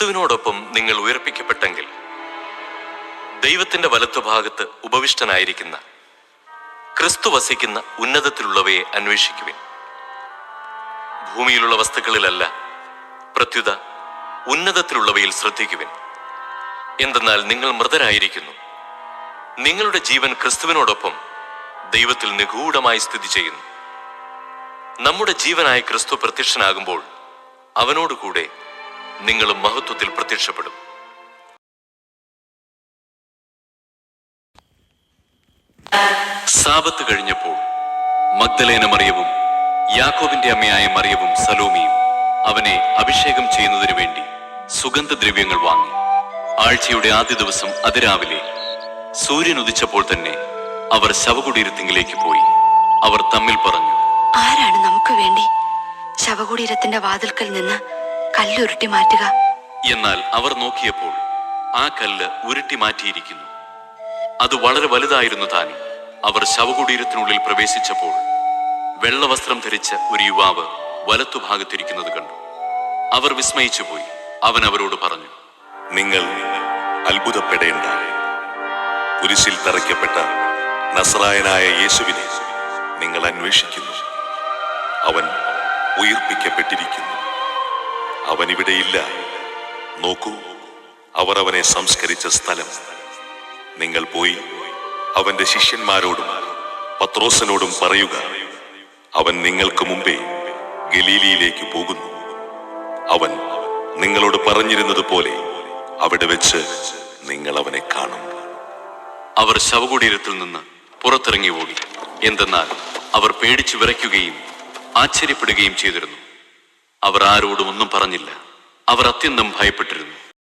ക്രിസ്തുവിനോടൊപ്പം നിങ്ങൾ ഉയർപ്പിക്കപ്പെട്ടെങ്കിൽ ദൈവത്തിന്റെ വലത്തുഭാഗത്ത് ഉപവിഷ്ടനായിരിക്കുന്ന ക്രിസ്തു വസിക്കുന്ന ഉന്നതത്തിലുള്ളവയെ അന്വേഷിക്കുവിൻ. ഭൂമിയിലുള്ള വസ്തുക്കളിലല്ല, പ്രത്യുത ഉന്നതത്തിലുള്ളവയിൽ ശ്രദ്ധിക്കുവിൻ. എന്തെന്നാൽ നിങ്ങൾ മൃതരായിരിക്കുന്നു, നിങ്ങളുടെ ജീവൻ ക്രിസ്തുവിനോടൊപ്പം ദൈവത്തിൽ നിഗൂഢമായി സ്ഥിതി ചെയ്യുന്നു. നമ്മുടെ ജീവനായ ക്രിസ്തു പ്രത്യക്ഷനാകുമ്പോൾ അവനോടുകൂടെ നിങ്ങളും മഹത്വത്തിൽ പ്രത്യക്ഷപ്പെടും. സാബത്ത് കഴിഞ്ഞപ്പോൾ മഗ്ദലേന മറിയവും യാക്കോബിന്റെ അമ്മയായ മറിയവും സലോമിയും അവനെ അഭിഷേകം ചെയ്യുന്നതിനു വേണ്ടി സുഗന്ധദ്രവ്യങ്ങൾ വാങ്ങി. ആഴ്ചയുടെ ആദ്യ ദിവസം അതിരാവിലെ സൂര്യൻ ഉദിച്ചപ്പോൾ തന്നെ അവർ ശവകുടീരത്തിങ്കിലേക്ക് പോയി. അവർ തമ്മിൽ പറഞ്ഞു, ആരാണ് നമുക്ക് വേണ്ടി ശവകുടീരത്തിന്റെ വാതിൽക്കൽ നിന്ന് കല്ല് ഉരുട്ടി മാറ്റുക? എന്നാൽ അവർ നോക്കിയപ്പോൾ ആ കല്ല് ഉരുട്ടി മാറ്റിയിരിക്കുന്നു. അത് വളരെ വലുതായിരുന്നു താനും. അവർ ശവകുടീരത്തിനുള്ളിൽ പ്രവേശിച്ചപ്പോൾ വെള്ളവസ്ത്രം ധരിച്ച ഒരു യുവാവ് വലത്തുഭാഗത്തിരിക്കുന്നത് കണ്ടു. അവർ വിസ്മയിച്ചുപോയി. അവൻ അവരോട് പറഞ്ഞു, നിങ്ങൾ അത്ഭുതപ്പെടേണ്ട. കുരിശിൽ തറയ്ക്കപ്പെട്ട നസറായനായ യേശുവിനെ നിങ്ങൾ അന്വേഷിക്കുന്നു. അവൻ ഉയിർപ്പിക്കപ്പെട്ടിരിക്കുന്നു. അവൻ ഇവിടെയില്ല. നോക്കൂ, അവർ അവനെ സംസ്കരിച്ച സ്ഥലം. നിങ്ങൾ പോയി അവന്റെ ശിഷ്യന്മാരോടും പത്രോസിനോടും പറയുക, അവൻ നിങ്ങൾക്ക് മുമ്പേ ഗലീലിയിലേക്ക് പോകുന്നു. അവൻ നിങ്ങളോട് പറഞ്ഞിരുന്നത് പോലെ അവിടെ വെച്ച് നിങ്ങൾ അവനെ കാണും. അവർ ശവകുടീരത്തിൽ നിന്ന് പുറത്തിറങ്ങി ഓടി. എന്തെന്നാൽ അവർ പേടിച്ചു വിറയ്ക്കുകയും ആശ്ചര്യപ്പെടുകയും ചെയ്തിരുന്നു. അവർ ആരോടും ഒന്നും പറഞ്ഞില്ല. അവർ അത്യന്തം ഭയപ്പെട്ടിരുന്നു.